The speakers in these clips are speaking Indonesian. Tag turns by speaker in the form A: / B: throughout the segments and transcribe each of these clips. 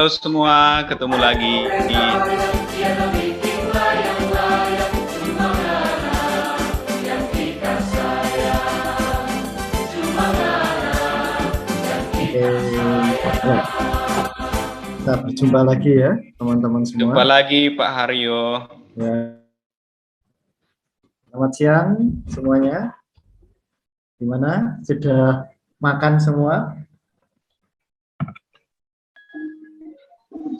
A: Halo semua, ketemu lagi.
B: Kita berjumpa lagi ya teman-teman semua.
A: Jumpa lagi Pak Haryo.
B: Ya. Selamat siang semuanya. Gimana? Sudah makan semua?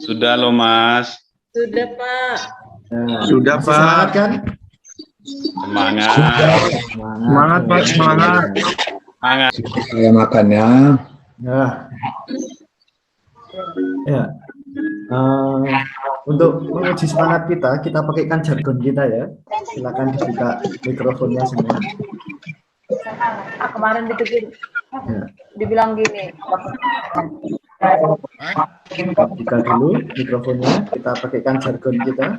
A: Sudah loh Mas.
C: Sudah Pak.
B: Ya,
D: Sudah
B: masih
D: Pak.
B: Semangat kan?
A: Semangat.
D: Semangat Pak, semangat.
A: Semangat.
D: Saya makannya.
B: Ya. Untuk menguji semangat kita pakaikan jargon kita ya. Silakan dibuka mikrofonnya semua.
C: Kemarin
B: Ya.
C: dibilang gini.
B: Kita buka dulu mikrofonnya. Kita pakaikan jargon kita.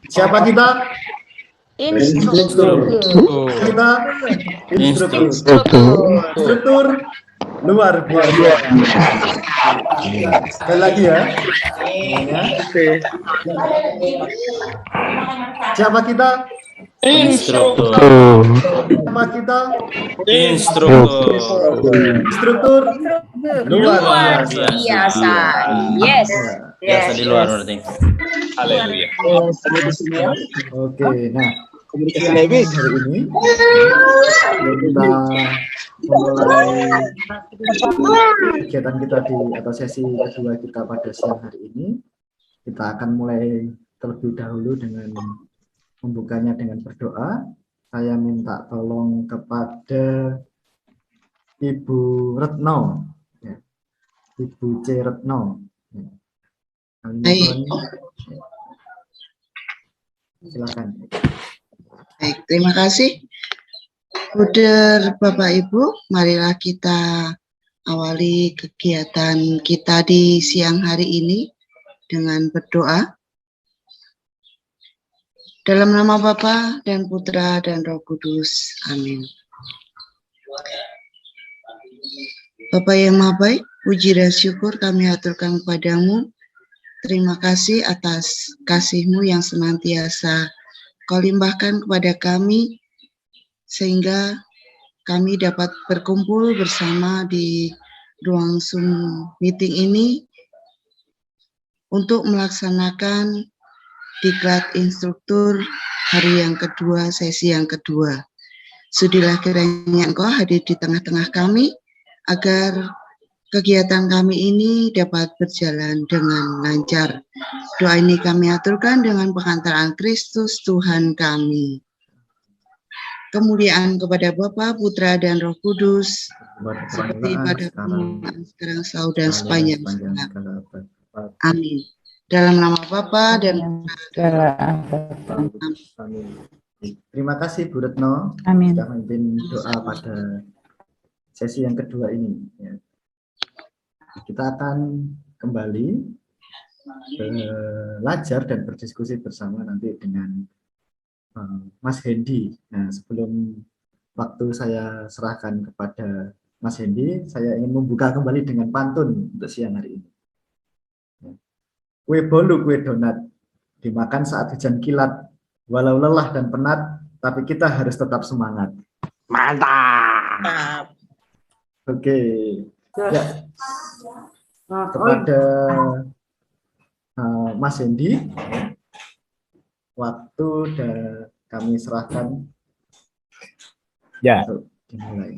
B: Siapa kita? Instruktur. Kita instruktur luar biasa. Sekali lagi ya. Siapa kita?
A: Instruktur.
B: Siapa kita?
A: Instruktur.
B: Luar biasa.
C: Yes.
E: Biasa di luar berarti.
A: Haleluya.
B: Oke, nah hari ini kita memulai kegiatan kita atau sesi kedua kita pada siang hari ini. Kita akan mulai terlebih dahulu dengan membukanya dengan berdoa. Saya minta tolong kepada Ibu Retno, ya. Ibu C. Retno. Ya. Silakan.
F: Baik, terima kasih. Buder Bapak Ibu, marilah kita awali kegiatan kita di siang hari ini dengan berdoa. Dalam nama Bapa dan Putra dan Roh Kudus. Amin. Bapa yang Maha Baik, puji dan syukur kami aturkan kepadamu. Terima kasih atas kasih-Mu yang senantiasa Kau limpahkan kepada kami, sehingga kami dapat berkumpul bersama di ruang Zoom meeting ini untuk melaksanakan diklat instruktur hari yang kedua, sesi yang kedua. Sudilah kiranya Engkau hadir di tengah-tengah kami, agar kegiatan kami ini dapat berjalan dengan lancar. Doa ini kami aturkan dengan pengantaran Kristus Tuhan kami. Kemuliaan kepada Bapa, Putra, dan Roh Kudus, seperti pada permulaan, sekarang, selalu, dan sepanjang segala. Amin. Dalam nama Bapa dan
B: Amin. Terima kasih Bu Retno.
C: Amin.
B: Sudah memimpin doa pada sesi yang kedua ini. Ya. Kita akan kembali belajar dan berdiskusi bersama nanti dengan Mas Hendy. Nah, sebelum waktu saya serahkan kepada Mas Hendy, saya ingin membuka kembali dengan pantun untuk siang hari ini. Kue bolu, kue donat, dimakan saat hujan kilat, walau lelah dan penat, tapi kita harus tetap semangat.
E: Mantap.
B: Oke. Ya. Kepada Mas Hendy, waktu kami serahkan
G: ya
B: untuk dimulai.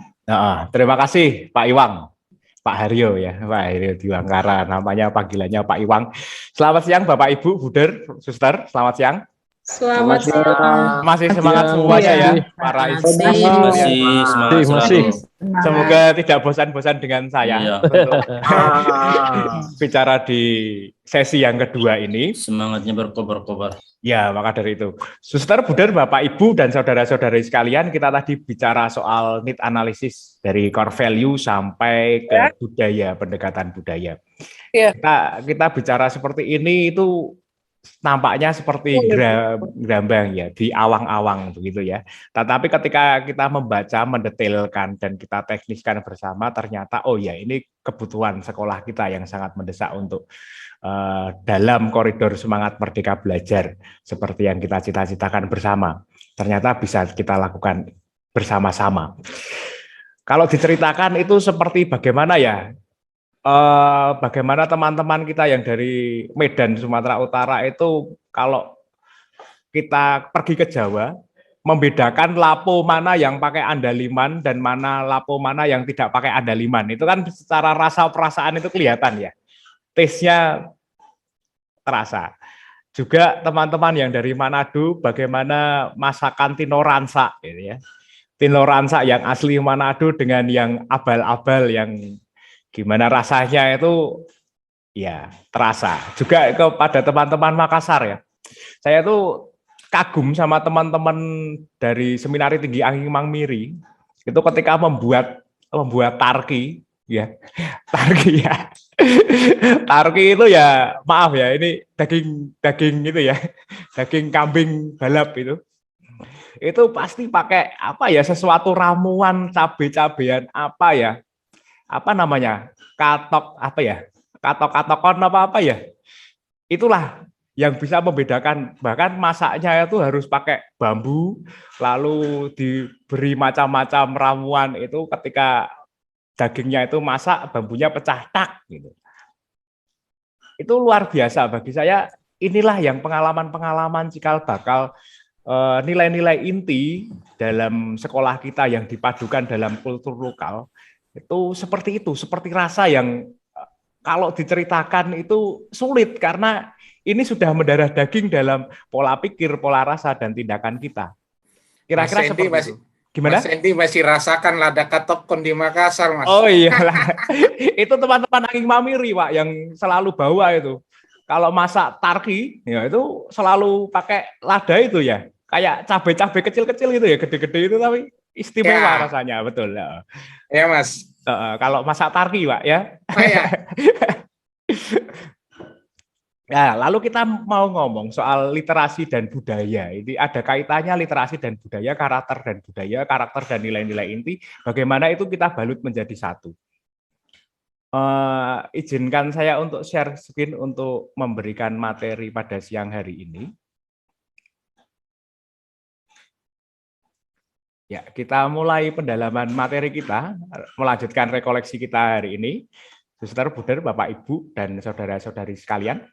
G: Terima kasih Pak Iwang, Pak Haryo ya, Pak Haryo Diwangkara, namanya panggilannya Pak Iwang. Selamat siang Bapak Ibu, Buder, Suster, selamat siang.
C: Selamat siang.
G: Masih semangat semuanya ya, para instruktur.
E: Masih.
G: Semoga tidak bosan-bosan dengan saya untuk bicara di sesi yang kedua ini.
E: Semangatnya berkobar-kobar.
G: Ya, maka dari itu, Suster, Buder, Bapak, Ibu, dan saudara-saudari sekalian, kita tadi bicara soal need analisis dari core value sampai ke budaya, pendekatan budaya.
C: Ya.
G: Kita bicara seperti ini itu nampaknya seperti gerambang ya, di awang-awang begitu ya. Tetapi ketika kita membaca, mendetailkan dan kita tekniskan bersama, ternyata oh ya ini kebutuhan sekolah kita yang sangat mendesak untuk dalam koridor semangat merdeka belajar seperti yang kita cita-citakan bersama. Ternyata bisa kita lakukan bersama-sama. Kalau diceritakan itu seperti bagaimana ya? Bagaimana teman-teman kita yang dari Medan, Sumatera Utara itu kalau kita pergi ke Jawa, membedakan lapo mana yang pakai andaliman dan lapo mana yang tidak pakai andaliman. Itu kan secara rasa perasaan itu kelihatan ya. Taste-nya terasa. Juga teman-teman yang dari Manado, bagaimana masakan tinoransa gitu ya. Tinoransa yang asli Manado dengan yang abal-abal yang gimana rasanya itu ya terasa. Juga kepada teman-teman Makassar ya. Saya tuh kagum sama teman-teman dari Seminari Tinggi Angin Mangmiri. Itu ketika membuat tarki ya. Tarki ya. Tarki itu ya maaf ya, ini daging itu ya. Daging kambing balap itu. Itu pasti pakai apa ya, sesuatu ramuan cabe-cabean apa ya? Apa namanya, katok-katokon apa ya, itulah yang bisa membedakan. Bahkan masaknya itu harus pakai bambu, lalu diberi macam-macam ramuan itu ketika dagingnya itu masak, bambunya pecah tak gitu. Itu luar biasa bagi saya. Inilah yang pengalaman-pengalaman cikal bakal nilai-nilai inti dalam sekolah kita yang dipadukan dalam kultur lokal. Itu seperti rasa yang kalau diceritakan itu sulit karena ini sudah mendarah daging dalam pola pikir, pola rasa dan tindakan kita. Kira-kira seperti itu. Gimana?
H: Mas Hendy masih rasakan lada katokon di Makassar, Mas.
G: Oh iyalah. Itu teman-teman Angin Mamiri, Pak, yang selalu bawa itu. Kalau masak tarki, ya itu selalu pakai lada itu ya. Kayak cabai-cabai kecil-kecil gitu ya, gede-gede itu tapi istimewa rasanya, betul.
H: Ya, Mas.
G: Kalau masak tarki, Pak, ya.
H: Oh, ya.
G: Nah, lalu kita mau ngomong soal literasi dan budaya. Ini ada kaitannya literasi dan budaya, karakter dan nilai-nilai inti. Bagaimana itu kita balut menjadi satu. Izinkan saya untuk share screen untuk memberikan materi pada siang hari ini. Ya, kita mulai pendalaman materi kita, melanjutkan rekoleksi kita hari ini. Suster, Buder, Bapak, Ibu, dan saudara-saudari sekalian.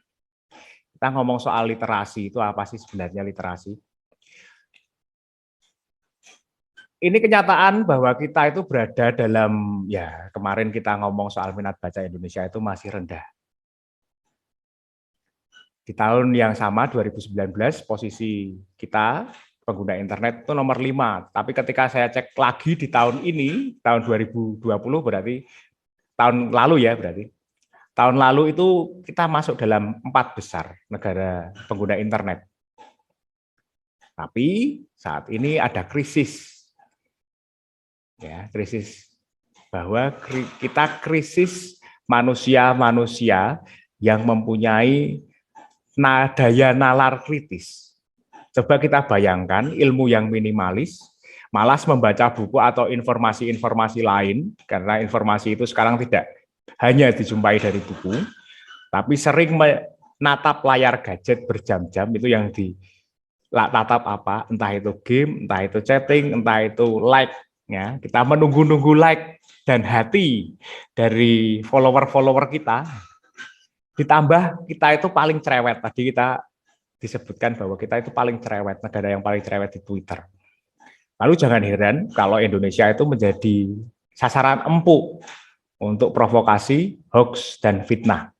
G: Kita ngomong soal literasi, itu apa sih sebenarnya literasi? Ini kenyataan bahwa kita itu berada dalam, ya kemarin kita ngomong soal minat baca Indonesia itu masih rendah. Di tahun yang sama, 2019, posisi kita, pengguna internet itu nomor 5. Tapi ketika saya cek lagi di tahun ini, tahun 2020 berarti, tahun lalu ya berarti, tahun lalu itu kita masuk dalam 4 besar negara pengguna internet. Tapi saat ini ada krisis. Ya, krisis bahwa kita krisis manusia-manusia yang mempunyai daya nalar kritis. Coba kita bayangkan ilmu yang minimalis, malas membaca buku atau informasi-informasi lain, karena informasi itu sekarang tidak hanya dijumpai dari buku, tapi sering menatap layar gadget berjam-jam, itu yang ditatap apa, entah itu game, entah itu chatting, entah itu like, ya, kita menunggu-nunggu like dan hati dari follower-follower kita, ditambah kita itu paling cerewet, tadi kita disebutkan bahwa kita itu paling cerewet, negara yang paling cerewet di Twitter. Lalu jangan heran kalau Indonesia itu menjadi sasaran empuk untuk provokasi, hoax, dan fitnah.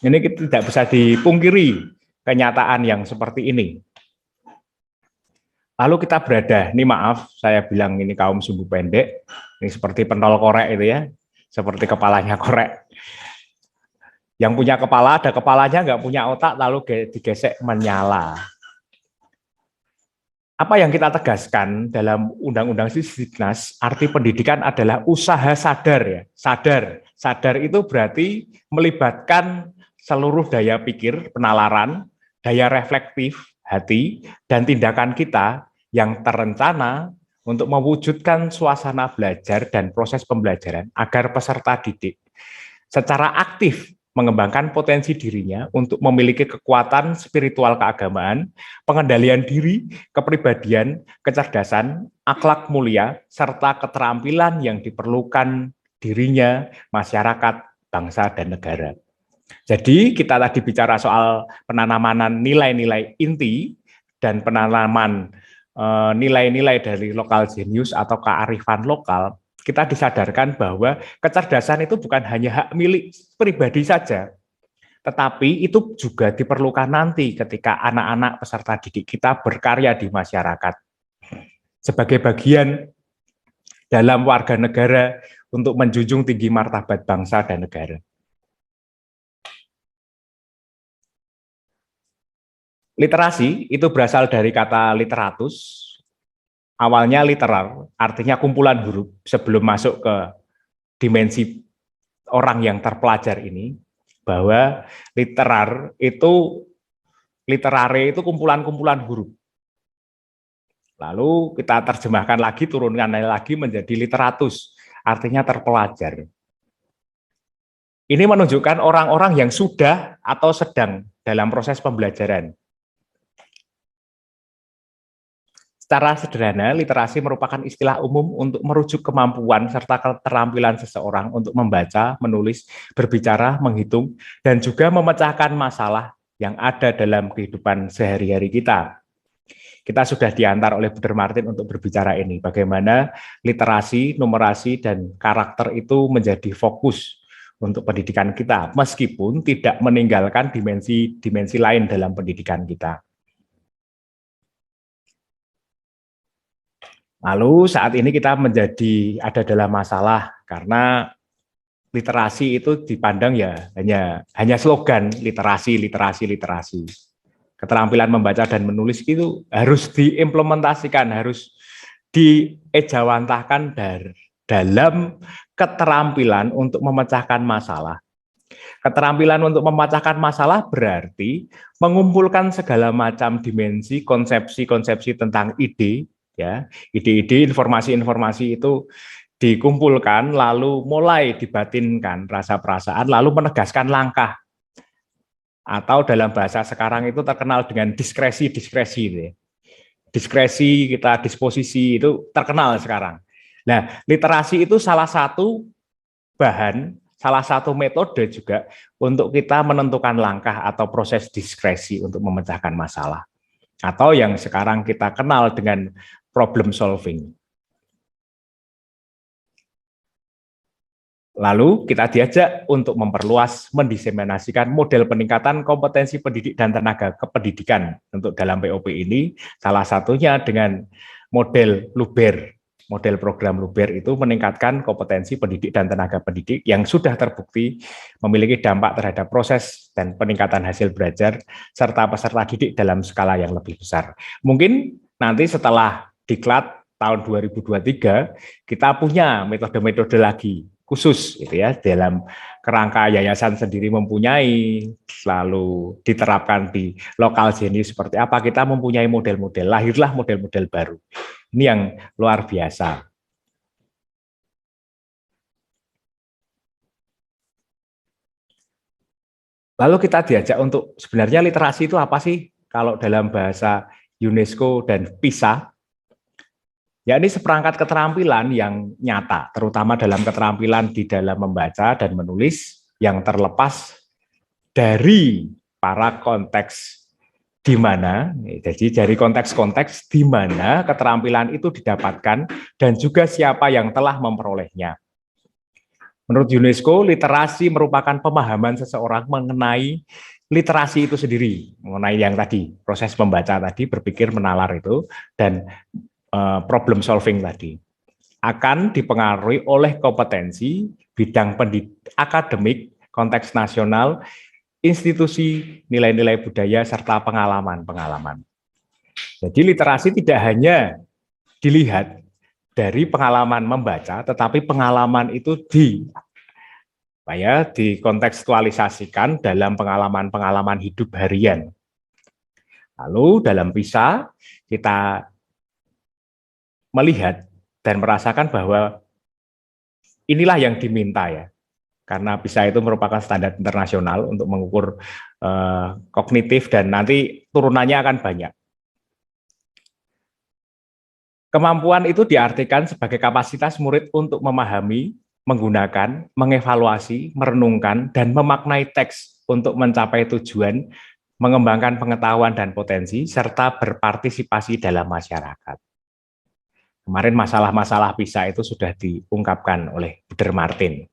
G: Ini tidak bisa dipungkiri kenyataan yang seperti ini. Lalu kita berada, ini maaf, saya bilang ini kaum sumbu pendek, ini seperti pentol korek itu ya, seperti kepalanya korek. Yang punya kepala, ada kepalanya, nggak punya otak, lalu digesek menyala. Apa yang kita tegaskan dalam Undang-Undang Sisdiknas, arti pendidikan adalah usaha sadar ya. Sadar itu berarti melibatkan seluruh daya pikir, penalaran, daya reflektif hati dan tindakan kita yang terencana untuk mewujudkan suasana belajar dan proses pembelajaran agar peserta didik secara aktif mengembangkan potensi dirinya untuk memiliki kekuatan spiritual keagamaan, pengendalian diri, kepribadian, kecerdasan, akhlak mulia, serta keterampilan yang diperlukan dirinya, masyarakat, bangsa, dan negara. Jadi kita tadi bicara soal penanaman nilai-nilai inti dan penanaman nilai-nilai dari lokal genius atau kearifan lokal, kita disadarkan bahwa kecerdasan itu bukan hanya hak milik pribadi saja, tetapi itu juga diperlukan nanti ketika anak-anak peserta didik kita berkarya di masyarakat sebagai bagian dalam warga negara untuk menjunjung tinggi martabat bangsa dan negara. Literasi itu berasal dari kata literatus. Awalnya literar, artinya kumpulan huruf sebelum masuk ke dimensi orang yang terpelajar ini, bahwa literare itu kumpulan-kumpulan huruf. Lalu kita terjemahkan lagi, turunkan lagi menjadi literatus, artinya terpelajar. Ini menunjukkan orang-orang yang sudah atau sedang dalam proses pembelajaran. Secara sederhana, literasi merupakan istilah umum untuk merujuk kemampuan serta keterampilan seseorang untuk membaca, menulis, berbicara, menghitung, dan juga memecahkan masalah yang ada dalam kehidupan sehari-hari kita. Kita sudah diantar oleh Buder Martin untuk berbicara ini, bagaimana literasi, numerasi, dan karakter itu menjadi fokus untuk pendidikan kita, meskipun tidak meninggalkan dimensi lain dalam pendidikan kita. Lalu saat ini kita ada dalam masalah karena literasi itu dipandang ya hanya slogan literasi. Keterampilan membaca dan menulis itu harus diimplementasikan, harus diejawantahkan dalam keterampilan untuk memecahkan masalah. Keterampilan untuk memecahkan masalah berarti mengumpulkan segala macam dimensi, konsepsi-konsepsi tentang ide, ya, ide-ide, informasi-informasi itu dikumpulkan, lalu mulai dibatinkan rasa-perasaan, lalu menegaskan langkah. Atau dalam bahasa sekarang itu terkenal dengan diskresi. Diskresi kita, disposisi itu terkenal sekarang. Nah, literasi itu salah satu bahan, salah satu metode juga untuk kita menentukan langkah atau proses diskresi untuk memecahkan masalah. Atau yang sekarang kita kenal dengan problem solving. Lalu kita diajak untuk memperluas, mendiseminasikan model peningkatan kompetensi pendidik dan tenaga kependidikan untuk dalam POP ini, salah satunya dengan model Luber. Model program Luber itu meningkatkan kompetensi pendidik dan tenaga pendidik yang sudah terbukti memiliki dampak terhadap proses dan peningkatan hasil belajar serta peserta didik dalam skala yang lebih besar. Mungkin nanti setelah diklat tahun 2023 kita punya metode-metode lagi khusus gitu ya, dalam kerangka yayasan sendiri mempunyai, lalu diterapkan di lokal genius seperti apa, kita mempunyai model-model, lahirlah model-model baru. Ini yang luar biasa. Lalu kita diajak untuk sebenarnya literasi itu apa sih? Kalau dalam bahasa UNESCO dan PISA, ya ini seperangkat keterampilan yang nyata, terutama dalam keterampilan di dalam membaca dan menulis yang terlepas dari para konteks di mana, jadi dari konteks-konteks di mana keterampilan itu didapatkan dan juga siapa yang telah memperolehnya. Menurut UNESCO, literasi merupakan pemahaman seseorang mengenai literasi itu sendiri, mengenai yang tadi, proses membaca tadi, berpikir, menalar itu, dan problem solving tadi akan dipengaruhi oleh kompetensi bidang akademik, konteks nasional, institusi, nilai-nilai budaya, serta pengalaman-pengalaman. Jadi literasi tidak hanya dilihat dari pengalaman membaca, tetapi pengalaman itu dikontekstualisasikan dalam pengalaman-pengalaman hidup harian. Lalu dalam PISA kita melihat dan merasakan bahwa inilah yang diminta ya. Karena PISA itu merupakan standar internasional untuk mengukur kognitif dan nanti turunannya akan banyak. Kemampuan itu diartikan sebagai kapasitas murid untuk memahami, menggunakan, mengevaluasi, merenungkan, dan memaknai teks untuk mencapai tujuan, mengembangkan pengetahuan dan potensi, serta berpartisipasi dalam masyarakat. Kemarin masalah-masalah PISA itu sudah diungkapkan oleh Buder Martin.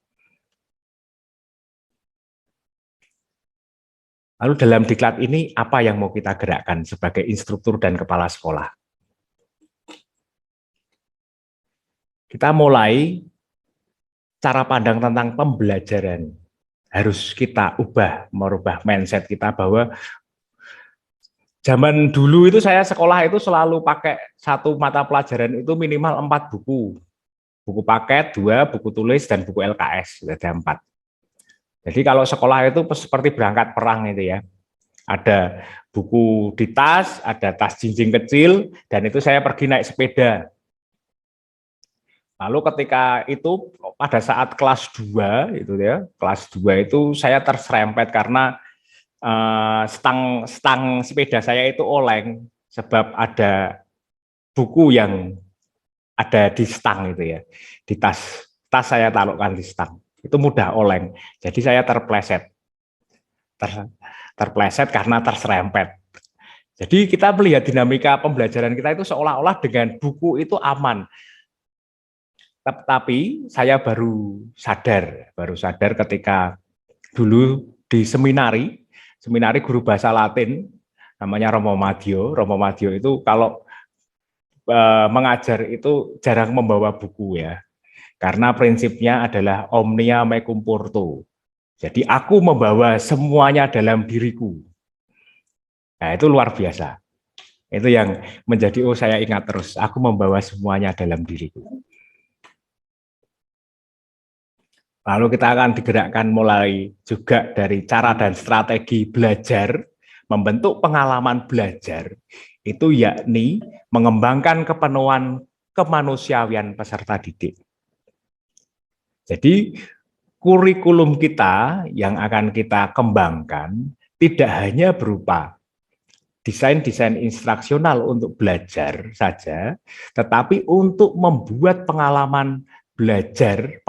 G: Lalu dalam diklat ini apa yang mau kita gerakkan sebagai instruktur dan kepala sekolah? Kita mulai cara pandang tentang pembelajaran. Harus kita merubah mindset kita bahwa zaman dulu itu saya sekolah itu selalu pakai satu mata pelajaran itu minimal 4 buku. Buku paket, 2, buku tulis, dan buku LKS, ada 4. Jadi kalau sekolah itu seperti berangkat perang itu ya. Ada buku di tas, ada tas jinjing kecil, dan itu saya pergi naik sepeda. Lalu ketika itu pada saat kelas 2 itu ya, kelas 2 itu saya terserempet karena stang sepeda saya itu oleng sebab ada buku yang ada di stang itu ya. Di tas saya taruhkan di stang. Itu mudah oleng. Jadi saya terpleset. Terpleset karena terserempet. Jadi kita melihat dinamika pembelajaran kita itu seolah-olah dengan buku itu aman. Tapi saya baru sadar ketika dulu di seminari guru bahasa Latin namanya Romo Madio. Romo Madio itu kalau mengajar itu jarang membawa buku ya, karena prinsipnya adalah omnia mecum porto. Jadi aku membawa semuanya dalam diriku. Nah itu luar biasa. Itu yang menjadi saya ingat terus. Aku membawa semuanya dalam diriku. Lalu kita akan digerakkan mulai juga dari cara dan strategi belajar, membentuk pengalaman belajar, itu yakni mengembangkan kepenuhan kemanusiaan peserta didik. Jadi kurikulum kita yang akan kita kembangkan tidak hanya berupa desain-desain instruksional untuk belajar saja, tetapi untuk membuat pengalaman belajar,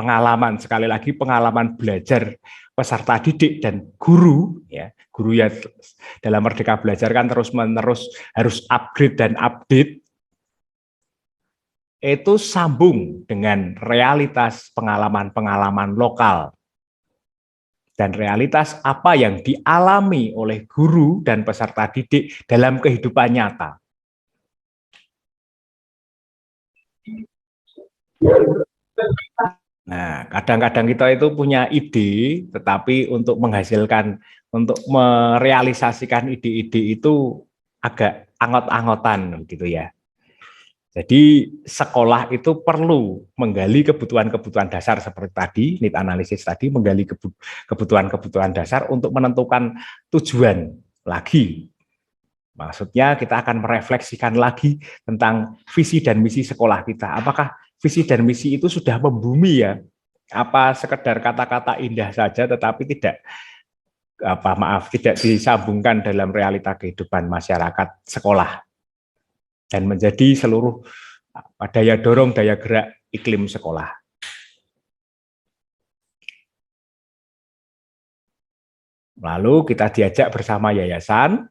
G: sekali lagi pengalaman belajar peserta didik dan guru ya. Guru ya dalam Merdeka Belajar kan terus-menerus harus upgrade dan update. Itu sambung dengan realitas pengalaman-pengalaman lokal dan realitas apa yang dialami oleh guru dan peserta didik dalam kehidupan nyata. Nah, kadang-kadang kita itu punya ide, tetapi untuk merealisasikan ide-ide itu agak angot-angotan gitu ya. Jadi sekolah itu perlu menggali kebutuhan-kebutuhan dasar seperti tadi, need analisis tadi, menggali kebutuhan-kebutuhan dasar untuk menentukan tujuan lagi. Maksudnya kita akan merefleksikan lagi tentang visi dan misi sekolah kita. Apakah visi dan misi itu sudah membumi ya? Apa sekedar kata-kata indah saja tetapi tidak disambungkan dalam realita kehidupan masyarakat sekolah dan menjadi seluruh daya dorong, daya gerak iklim sekolah. Lalu kita diajak bersama yayasan.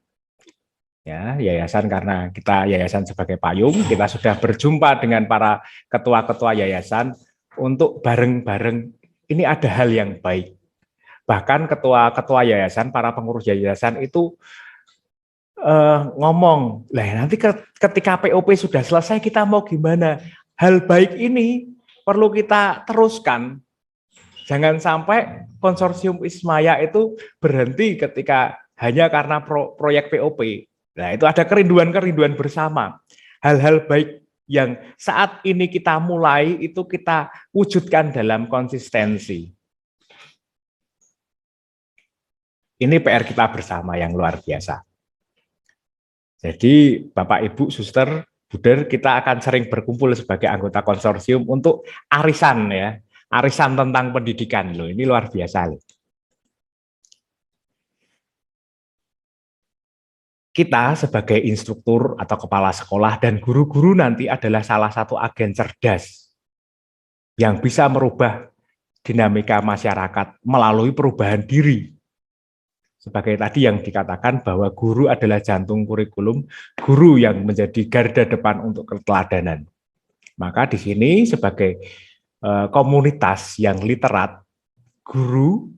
G: Ya, yayasan karena kita yayasan sebagai payung, kita sudah berjumpa dengan para ketua-ketua yayasan untuk bareng-bareng ini ada hal yang baik. Bahkan ketua-ketua yayasan, para pengurus yayasan itu ngomong, lah nanti ketika POP sudah selesai kita mau gimana? Hal baik ini perlu kita teruskan. Jangan sampai konsorsium Ismaya itu berhenti ketika hanya karena proyek POP. Nah, itu ada kerinduan-kerinduan bersama. Hal-hal baik yang saat ini kita mulai, itu kita wujudkan dalam konsistensi. Ini PR kita bersama yang luar biasa. Jadi Bapak Ibu Suster Buder, kita akan sering berkumpul sebagai anggota konsorsium untuk arisan ya, arisan tentang pendidikan loh. Ini luar biasa loh. Kita sebagai instruktur atau kepala sekolah dan guru-guru nanti adalah salah satu agen cerdas yang bisa merubah dinamika masyarakat melalui perubahan diri. Sebagai tadi yang dikatakan bahwa guru adalah jantung kurikulum, guru yang menjadi garda depan untuk keteladanan. Maka di sini sebagai komunitas yang literat, guru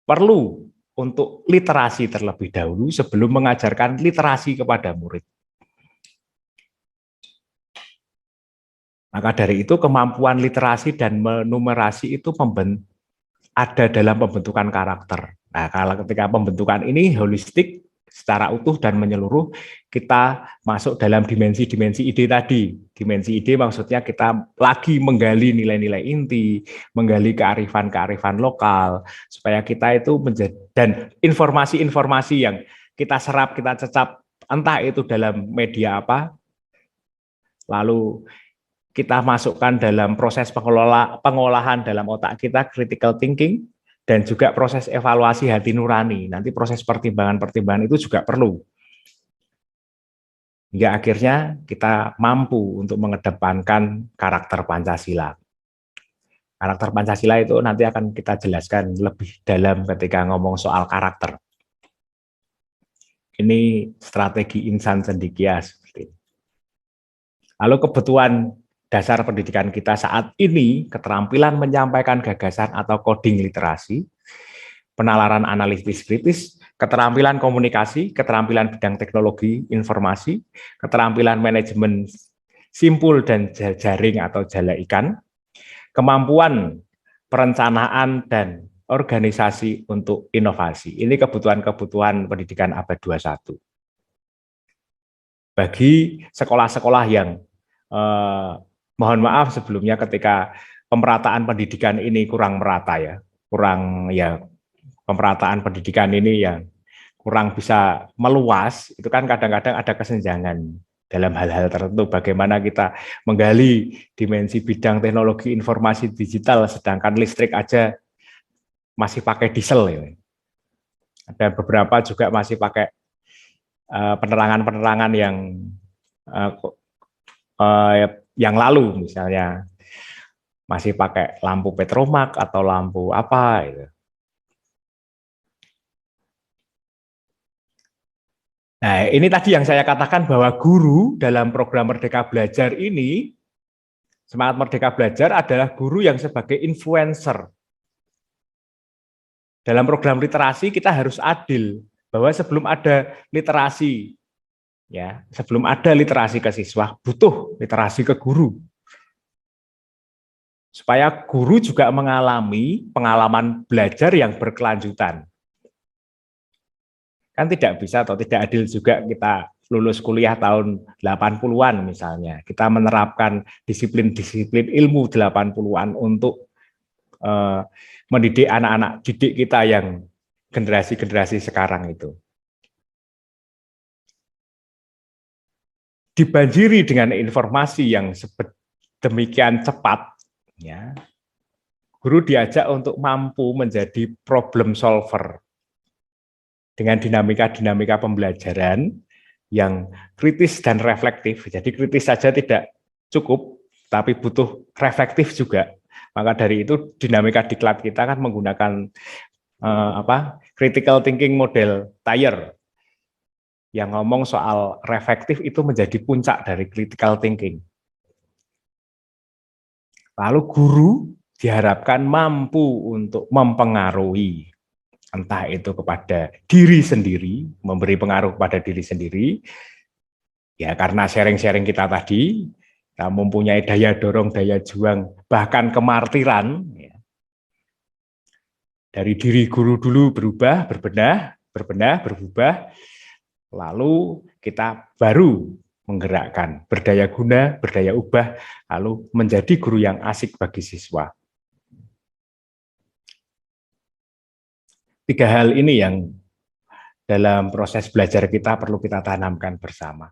G: perlu untuk literasi terlebih dahulu sebelum mengajarkan literasi kepada murid. Maka dari itu kemampuan literasi dan menumerasi itu ada dalam pembentukan karakter. Nah, kalau ketika pembentukan ini holistik, secara utuh dan menyeluruh, kita masuk dalam dimensi-dimensi ide tadi. Dimensi ide maksudnya kita lagi menggali nilai-nilai inti, menggali kearifan-kearifan lokal, supaya kita itu menjadi, dan informasi-informasi yang kita serap, kita cecap, entah itu dalam media apa, lalu kita masukkan dalam proses pengolahan dalam otak kita, critical thinking, dan juga proses evaluasi hati nurani. Nanti proses pertimbangan-pertimbangan itu juga perlu. Hingga akhirnya kita mampu untuk mengedepankan karakter Pancasila. Karakter Pancasila itu nanti akan kita jelaskan lebih dalam ketika ngomong soal karakter. Ini strategi insan cendekia seperti ini. Lalu kebutuhan dasar pendidikan kita saat ini, keterampilan menyampaikan gagasan atau coding literasi, penalaran analitis kritis, keterampilan komunikasi, keterampilan bidang teknologi informasi, keterampilan manajemen simpul dan jaring atau jala ikan, kemampuan perencanaan dan organisasi untuk inovasi. Ini kebutuhan-kebutuhan pendidikan abad 21. Bagi sekolah-sekolah yang mohon maaf sebelumnya ketika pemerataan pendidikan ini kurang merata ya, pemerataan pendidikan ini yang kurang bisa meluas, itu kan kadang-kadang ada kesenjangan dalam hal-hal tertentu. Bagaimana kita menggali dimensi bidang teknologi informasi digital, sedangkan listrik aja masih pakai diesel ya. Ada beberapa juga masih pakai penerangan-penerangan yang lalu, misalnya masih pakai lampu petromak atau lampu apa gitu. Nah, ini tadi yang saya katakan bahwa guru dalam program Merdeka Belajar ini, semangat Merdeka Belajar adalah guru yang sebagai influencer. Dalam program literasi kita harus adil, bahwa sebelum ada literasi, ya, sebelum ada literasi ke siswa, butuh literasi ke guru. Supaya guru juga mengalami pengalaman belajar yang berkelanjutan. Kan tidak bisa atau tidak adil juga kita lulus kuliah tahun 80-an misalnya. Kita menerapkan disiplin-disiplin ilmu 80-an untuk mendidik anak-anak didik kita yang generasi-generasi sekarang itu. Dibanjiri dengan informasi yang demikian cepat, ya, guru diajak untuk mampu menjadi problem solver dengan dinamika-dinamika pembelajaran yang kritis dan reflektif. Jadi kritis saja tidak cukup, tapi butuh reflektif juga. Maka dari itu dinamika diklat kita kan menggunakan critical thinking model Thayer, yang ngomong soal reflektif itu menjadi puncak dari critical thinking. Lalu guru diharapkan mampu untuk mempengaruhi, entah itu kepada diri sendiri, memberi pengaruh kepada diri sendiri, ya karena sharing-sharing kita tadi, kita mempunyai daya dorong, daya juang, bahkan kemartiran, ya. Dari diri guru dulu berubah, berbenah, berubah, lalu kita baru menggerakkan berdaya guna, berdaya ubah, lalu menjadi guru yang asik bagi siswa. 3 hal ini yang dalam proses belajar kita perlu kita tanamkan bersama.